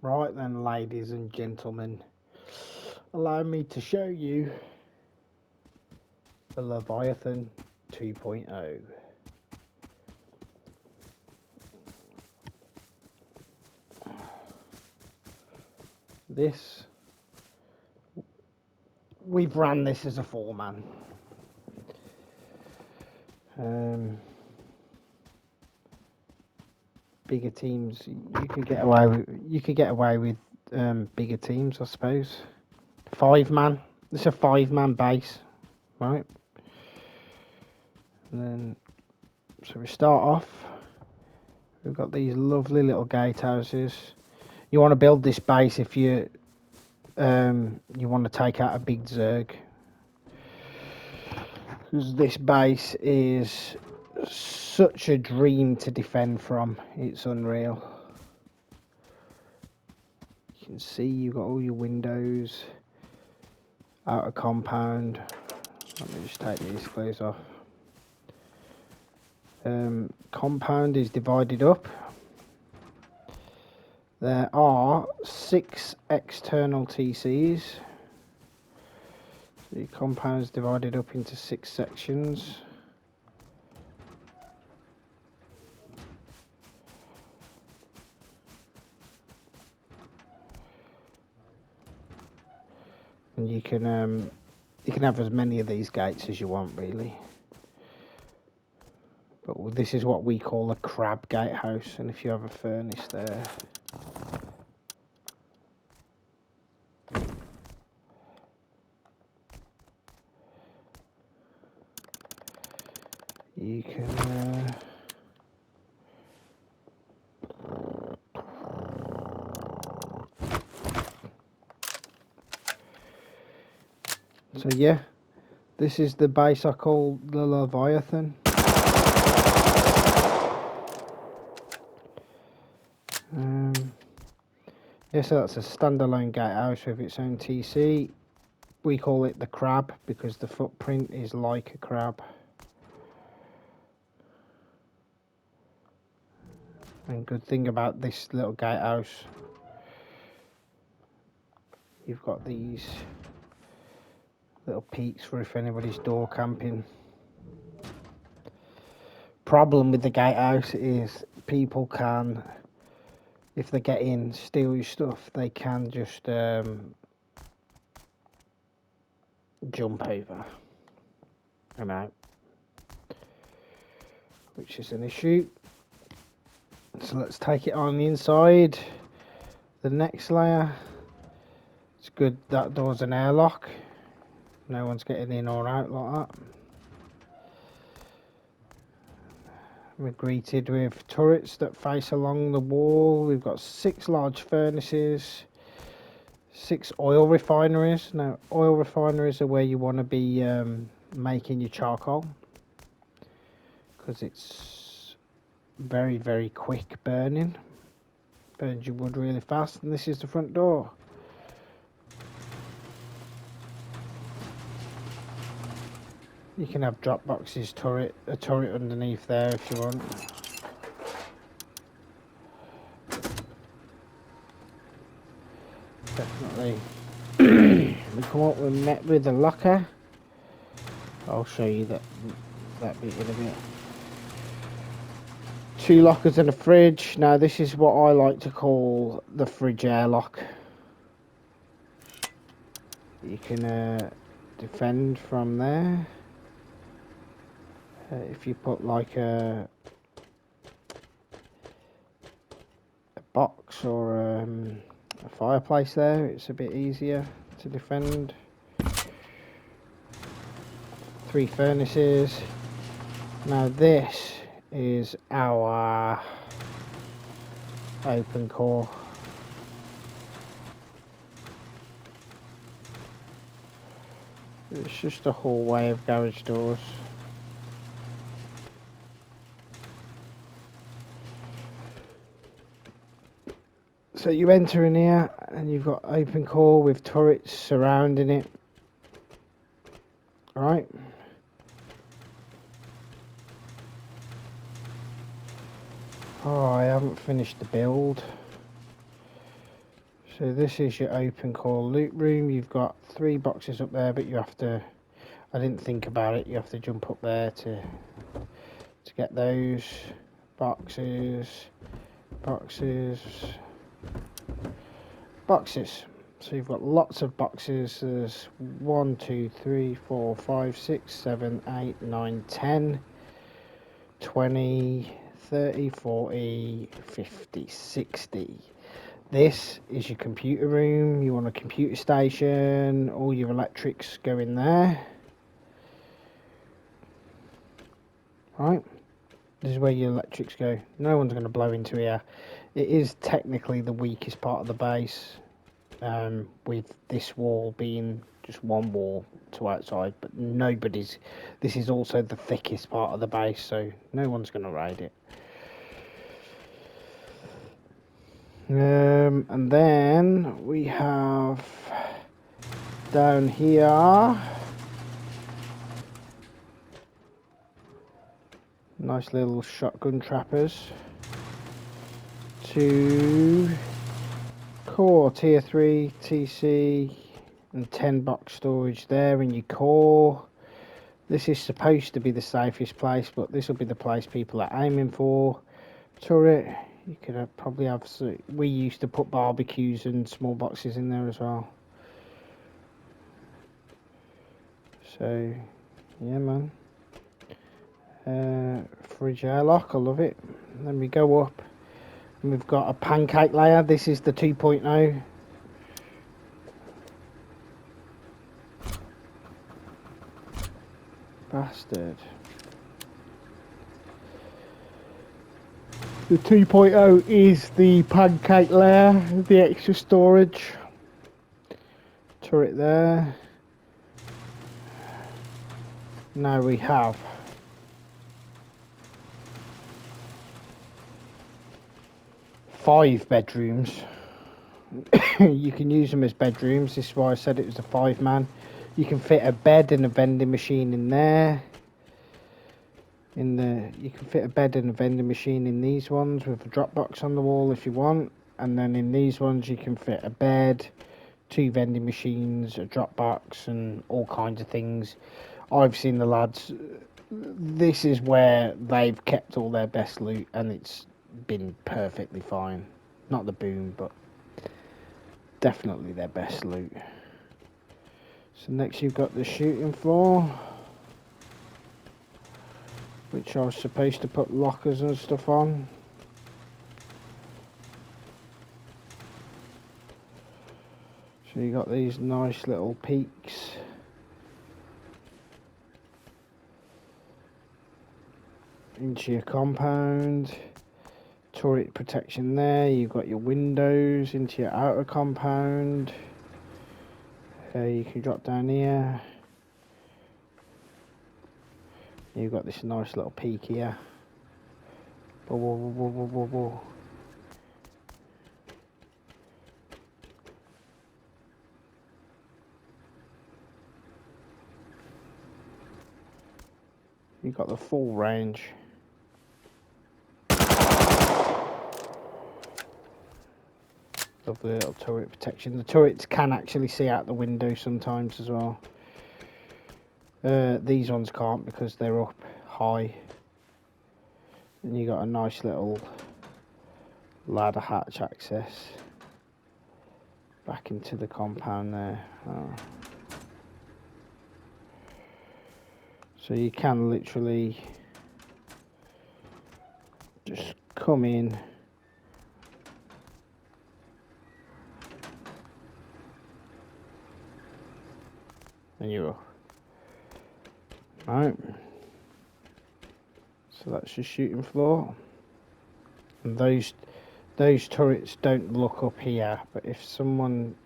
Right then, ladies and gentlemen, allow me to show you the Leviathan 2.0. We've ran this as a 4-man. Bigger teams, you could get away with bigger teams, I suppose. 5-man. It's a 5-man base, right? And then, so we start off. We've got these lovely little gatehouses. You want to build this base if you want to take out a big Zerg, because this base is such a dream to defend from. It's unreal. You can see you've got all your windows, outer compound. Let me just take these clothes off. Compound is divided up. There are 6 external TCs. The compound is divided up into 6 sections. And you can have as many of these gates as you want, really. But this is what we call a crab gatehouse, and if you have a furnace there, you can so yeah, this is the base I call the Leviathan. Yeah, so that's a standalone gatehouse with its own TC. We call it the crab because the footprint is like a crab. And good thing about this little gatehouse, you've got these little peaks for if anybody's door camping. Problem with the gatehouse is people can, if they get in, steal your stuff. They can just jump over and out, which is an issue. So let's take it on the inside. The next layer, it's good that door's an airlock. No one's getting in or out like that. We're greeted with turrets that face along the wall. We've got 6 large furnaces, 6 oil refineries. Now, oil refineries are where you want to be making your charcoal, because it's very, very quick burning. Burns your wood really fast. And this is the front door. You can have drop boxes, a turret underneath there if you want. Definitely. We come up, we're met with a locker. I'll show you that bit in a bit. 2 lockers and a fridge. Now this is what I like to call the fridge airlock. You can defend from there. If you put like a box or a fireplace there, it's a bit easier to defend. 3 furnaces. Now this is our open core. It's just a hallway of garage doors. So you enter in here and you've got open core with turrets surrounding it. Alright. Oh, I haven't finished the build. So this is your open core loot room. You've got 3 boxes up there, but you have to, I didn't think about it, you have to jump up there to get those boxes. So you've got lots of boxes. There's 1, 2, 3, 4, 5, 6, 7, 8, 9, 10, 20, 30, 40, 50, 60. This is your computer room. You want a computer station. All your electrics go in there. Right. This is where your electrics go. No one's going to blow into here. It is technically the weakest part of the base, with this wall being just one wall to outside, but nobody's. This is also the thickest part of the base, so no one's going to raid it. And then we have down here, nice little shotgun trappers. 2 core tier 3 TC and 10 box storage there in your core. This is supposed to be the safest place, but this will be the place people are aiming for. Turret, you could probably have, we used to put barbecues and small boxes in there as well. So yeah, man. Fridge airlock, I love it. Then we go up and we've got a pancake layer. This is the 2.0. Bastard. The 2.0 is the pancake layer, the extra storage. Turret there. Now we have five bedrooms. You can use them as bedrooms. This is why I said it was a 5-man. You can fit a bed and a vending machine in there. You can fit a bed and a vending machine in these ones with a drop box on the wall if you want. And then in these ones you can fit a bed, 2 vending machines, a drop box, and all kinds of things. I've seen the lads. This is where they've kept all their best loot, and it's been perfectly fine. Not the boom, but definitely their best loot. So next you've got the shooting floor, which I was supposed to put lockers and stuff on. So you got these nice little peaks. Into your compound. Turret protection there. You've got your windows into your outer compound. You can drop down here. You've got this nice little peak here. Whoa, whoa, whoa, whoa, whoa, whoa. You've got the full range. Lovely little turret protection. The turrets can actually see out the window sometimes as well. These ones can't because they're up high. And you got a nice little ladder hatch access back into the compound there. Oh. So you can literally just come in and you're off. Right. So that's your shooting floor. And those turrets don't look up here, but if someone,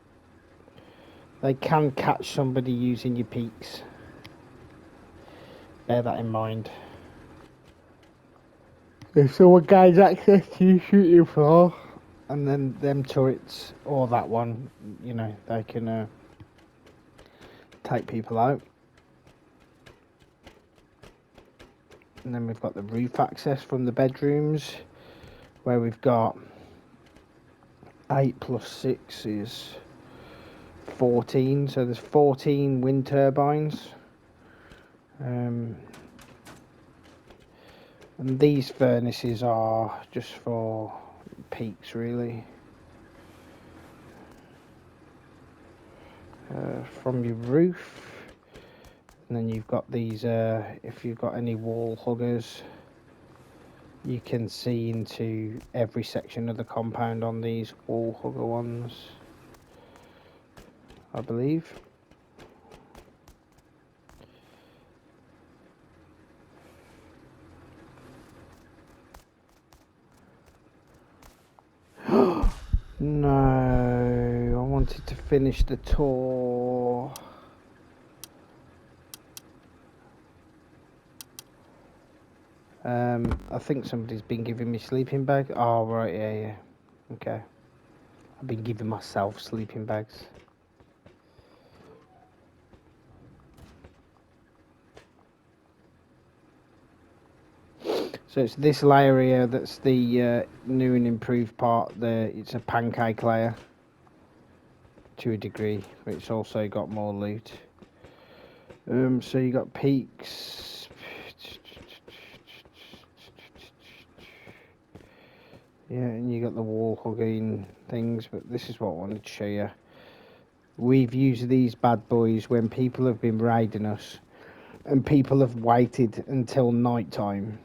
they can catch somebody using your peaks. Bear that in mind. If someone gains access to your shooting floor, and then them turrets or that one, you know, they can take people out. And then we've got the roof access from the bedrooms, where we've got 8 plus 6 is 14, so there's 14 wind turbines. And these furnaces are just for peaks, really. From your roof, and then you've got these, if you've got any wall huggers, you can see into every section of the compound on these wall hugger ones, I believe. No, I wanted to finish the tour. I think somebody's been giving me sleeping bags. Oh, right, yeah. Okay. I've been giving myself sleeping bags. So it's this layer here that's the new and improved part. It's a pancake layer to a degree, but it's also got more loot. So you got peaks. Yeah, and you got the wall hugging things, but this is what I wanted to show you. We've used these bad boys when people have been raiding us, and people have waited until night time.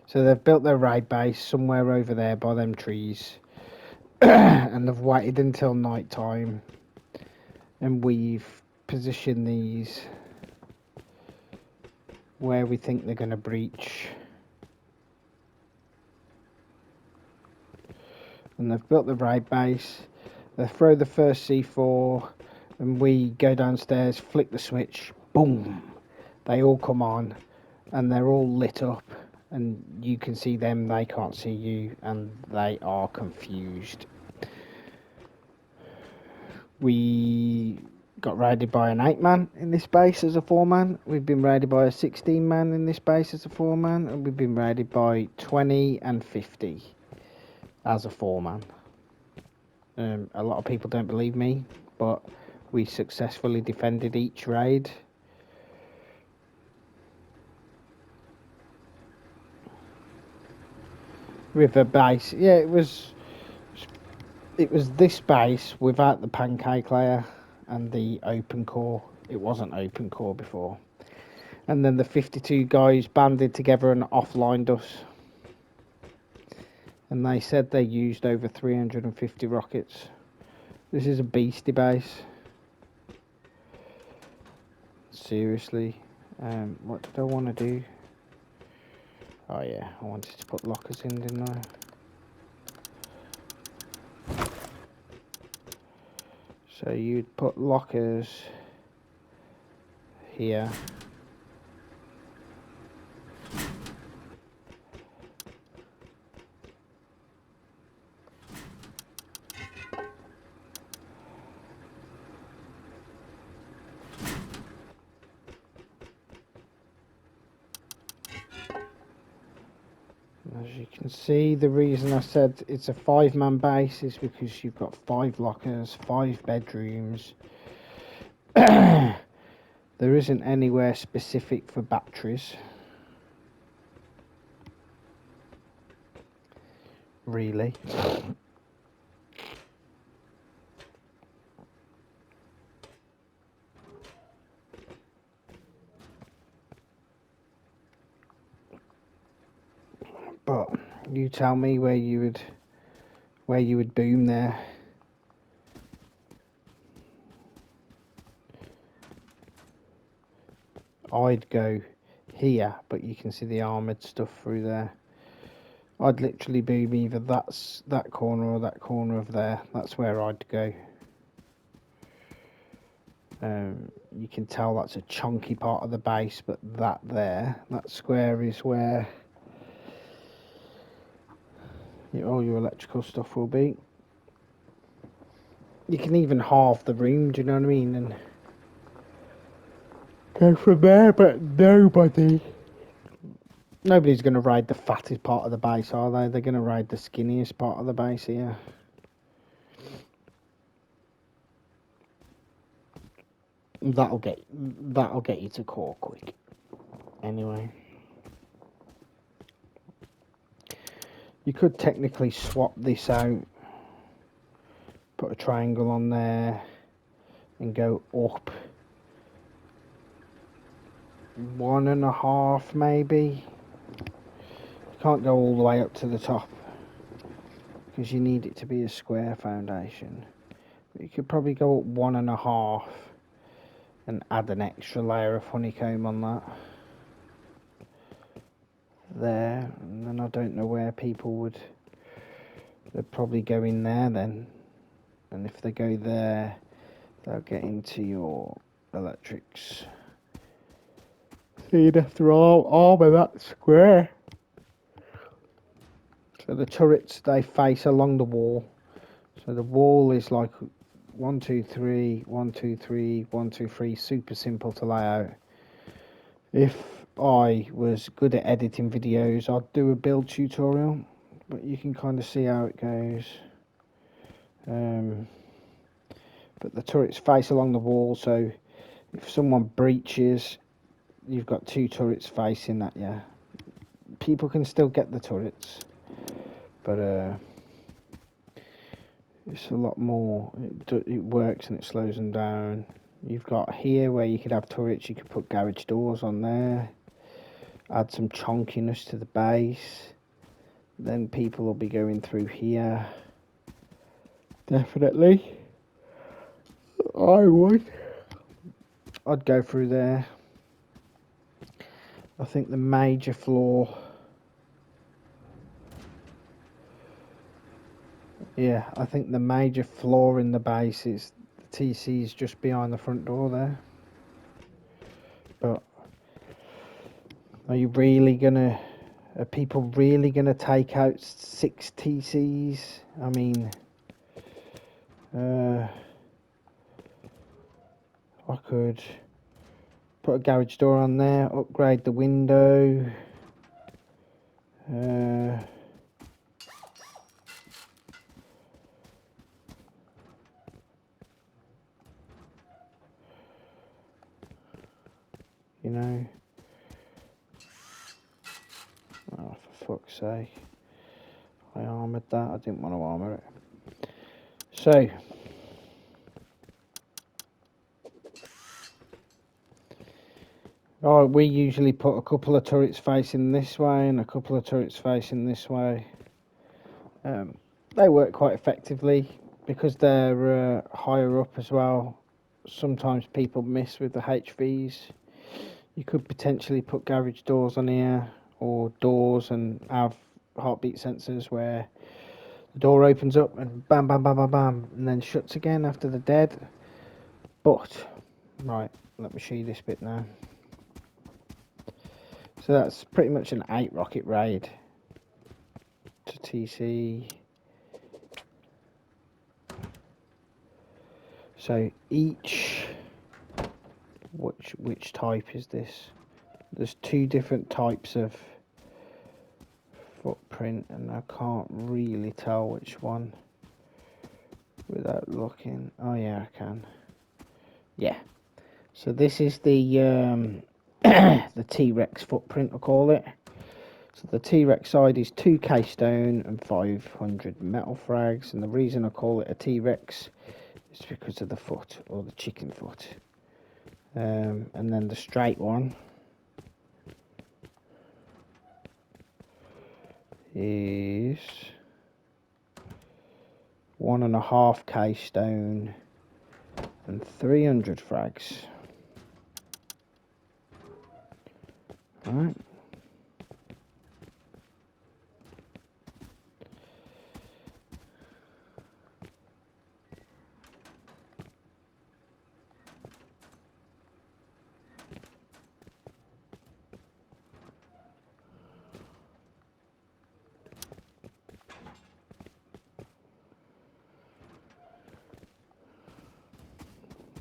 So they've built their raid base somewhere over there by them trees, and they've waited until night time, and we've positioned these where we think they're going to breach. And they've built the raid base. They throw the first C4, and we go downstairs, flick the switch, boom! They all come on, and they're all lit up, and you can see them, they can't see you, and they are confused. We got raided by an 8-man in this base as a 4-man. We've been raided by a 16-man in this base as a 4-man, and we've been raided by 20 and 50 as a 4-man. A lot of people don't believe me, but we successfully defended each raid. River base, yeah, it was this base without the pancake layer and the open core. It wasn't open core before. And then the 52 guys banded together and offlined us. And they said they used over 350 rockets. This is a beastie base. Seriously. What did I want to do? Oh yeah, I wanted to put lockers in, didn't I? So you'd put lockers here. As you can see, the reason I said it's a 5-man base is because you've got 5 lockers, 5 bedrooms. There isn't anywhere specific for batteries, really. But you tell me where you would boom there. I'd go here, but you can see the armoured stuff through there. I'd literally boom either that corner or that corner of there. That's where I'd go. You can tell that's a chunky part of the base, but that square is where all your electrical stuff will be. You can even halve the room, do you know what I mean? And go from there, but nobody's going to raid the fattest part of the base, are they? They're going to raid the skinniest part of the base here. that'll get you to core quick. Anyway, you could technically swap this out, put a triangle on there, and go up 1.5 maybe. You can't go all the way up to the top because you need it to be a square foundation. But you could probably go up 1.5 and add an extra layer of honeycomb on that there, and then I don't know where people would. They'd probably go in there then, and if they go there, they'll get into your electrics. So you'd have to armour that square. So the turrets, they face along the wall. So the wall is like 1, 2, 3, 1, 2, 3, 1, 2, 3. Super simple to lay out. If I was good at editing videos, I'd do a build tutorial, but you can kind of see how it goes. But the turrets face along the wall, so if someone breaches, you've got 2 turrets facing at you. People can still get the turrets, but it's a lot more. It works and it slows them down. You've got here where you could have turrets. You could put garage doors on there, add some chonkiness to the base. Then people will be going through here. Definitely, I would. I'd go through there. I think the major flaw. Yeah, I think the major flaw in the base is the TC is just behind the front door there. But are people really gonna take out 6 TCs? I mean, I could put a garage door on there, upgrade the window. You know, oh, for fuck's sake, I armoured that. I didn't want to armour it. So, oh, we usually put a couple of turrets facing this way and a couple of turrets facing this way. They work quite effectively because they're higher up as well. Sometimes people miss with the HVs. You could potentially put garage doors on here or doors and have heartbeat sensors where the door opens up and bam, bam, bam, bam, bam, and then shuts again after they're dead. But, right, let me show you this bit now. So that's pretty much an 8 rocket raid to TC. So each, which type is this? There's 2 different types of footprint and I can't really tell which one without looking. Oh yeah, I can. Yeah. So this is the the T-Rex footprint, I call it. So the T-Rex side is 2k stone and 500 metal frags, and the reason I call it a T-Rex is because of the foot, or the chicken foot. And then the straight one is 1.5k stone and 300 frags. Right.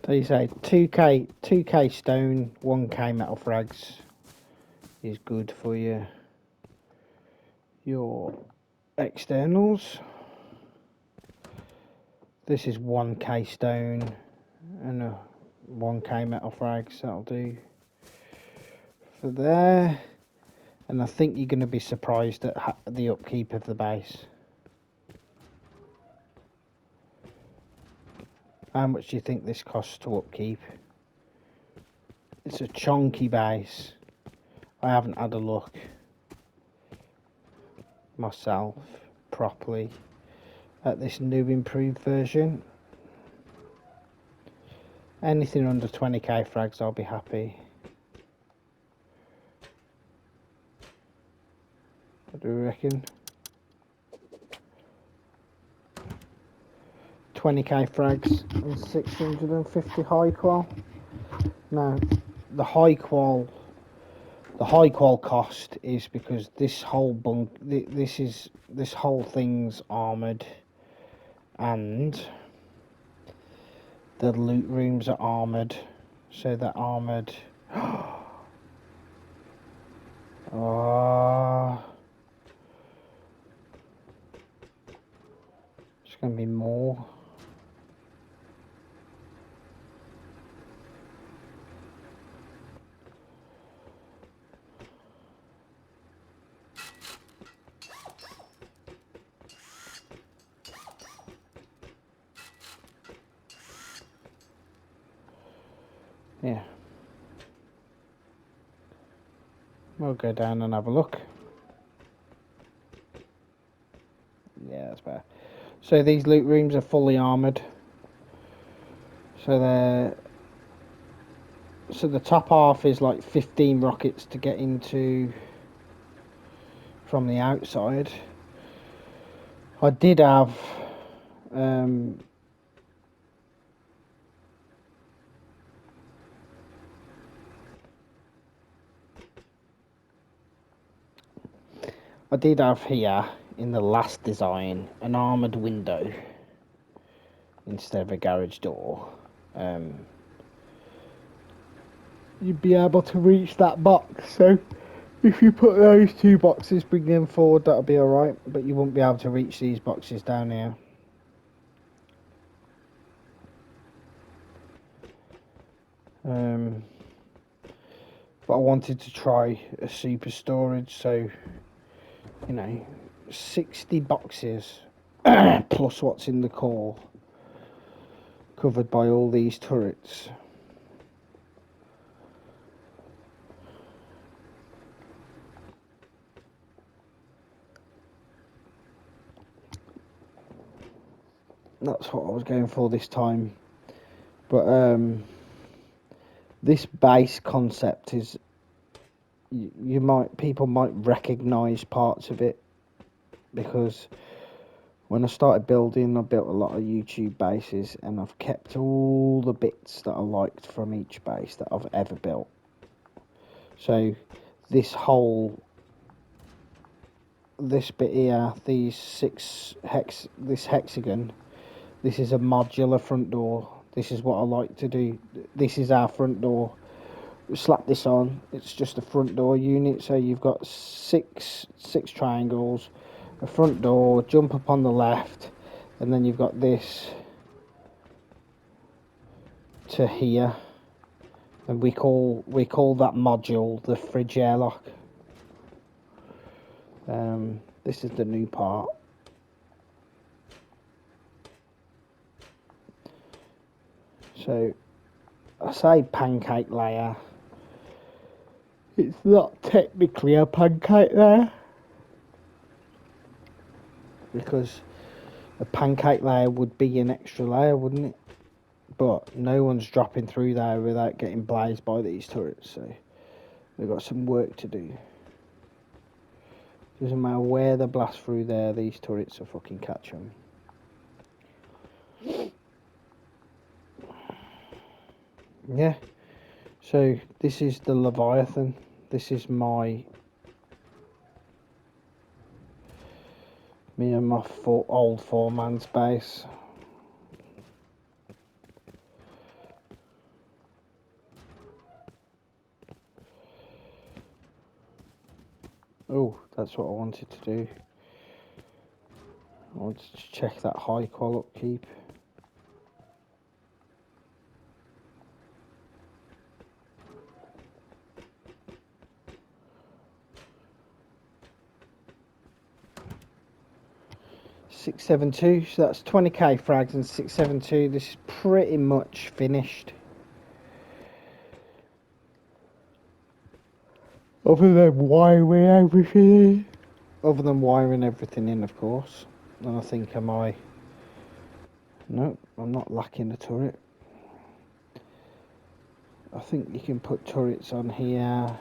So you say 2k stone, 1k metal frags is good for your externals. This is 1k stone and 1k metal frags, that'll do for there. And I think you're going to be surprised at the upkeep of the base. How much do you think this costs to upkeep? It's a chunky base. I haven't had a look myself properly at this new improved version. Anything under 20k frags, I'll be happy. What do we reckon? 20k frags and 650 high qual. Now, the high qual cost is because this whole this whole thing's armoured, and the loot rooms are armoured, so they're armoured. Oh, it's going to be more. Yeah. We'll go down and have a look. Yeah, that's better. So these loot rooms are fully armoured. So the top half is like 15 rockets to get into from the outside. I did have here in the last design an armoured window instead of a garage door. You'd be able to reach that box, so if you put those two boxes, bring them forward, that'll be alright, but you won't be able to reach these boxes down here. But I wanted to try a super storage, so you know, 60 boxes plus what's in the core, covered by all these turrets. That's what I was going for this time. But this base concept is, people might recognise parts of it, because when I started building, I built a lot of YouTube bases, and I've kept all the bits that I liked from each base that I've ever built. So this bit here, this hexagon, this is a modular front door. This is what I like to do. This is our front door. We slap this on, it's just a front door unit, so you've got six triangles, a front door, jump up on the left, and then you've got this to here, and we call that module the fridge airlock. This is the new part. So I say pancake layer, it's not technically a pancake layer, because a pancake layer would be an extra layer, wouldn't it? But no one's dropping through there without getting blazed by these turrets, so we've got some work to do. Doesn't matter where they blast through there, these turrets will fucking catch them. Yeah, so this is the Leviathan. This is me and my old four-man base. Oh, that's what I wanted to do. I wanted to check that high qual upkeep. 672, so that's 20k frags and 672. This is pretty much finished. Other than wiring everything in. Of course. And I think no, I'm not lacking a turret. I think you can put turrets on here.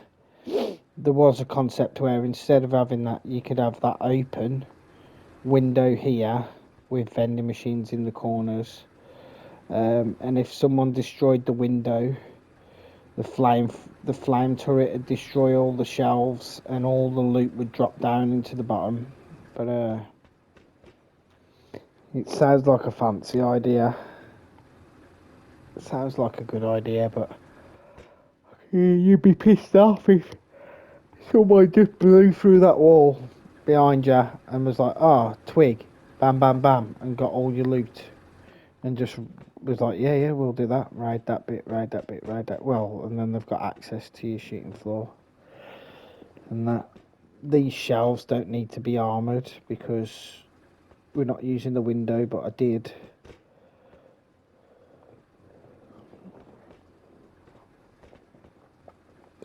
There was a concept where instead of having that, you could have that open window here with vending machines in the corners. And if someone destroyed the window, the flame turret would destroy all the shelves and all the loot would drop down into the bottom. But it sounds like a fancy idea. It sounds like a good idea, but you'd be pissed off if someone just blew through that wall behind you and was like, "Oh, twig, bam, bam, bam," and got all your loot, and just was like, "Yeah, we'll do that. Ride that bit, ride that bit, ride that." Well, and then they've got access to your shooting floor, and that. These shelves don't need to be armoured because we're not using the window, but I did.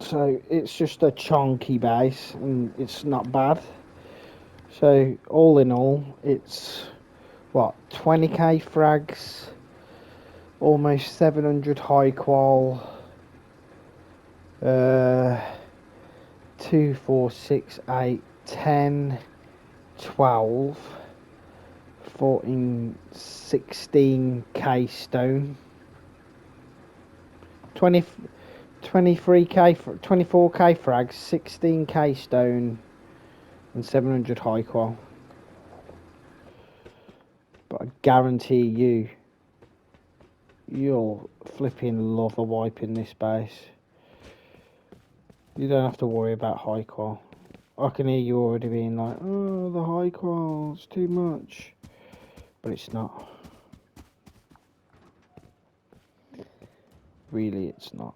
So it's just a chunky base and it's not bad. So all in all, it's what, 20k frags, almost 700 high qual, 2, 4, 6, 8, 10, 12, 14, 16k stone, 20, 23k, 24k frags, 16k stone, and 700 high qual. But I guarantee you'll flipping love a wipe in this base. You don't have to worry about high qual. I can hear you already being like, "Oh, the high qual's too much," but it's not. Really, it's not.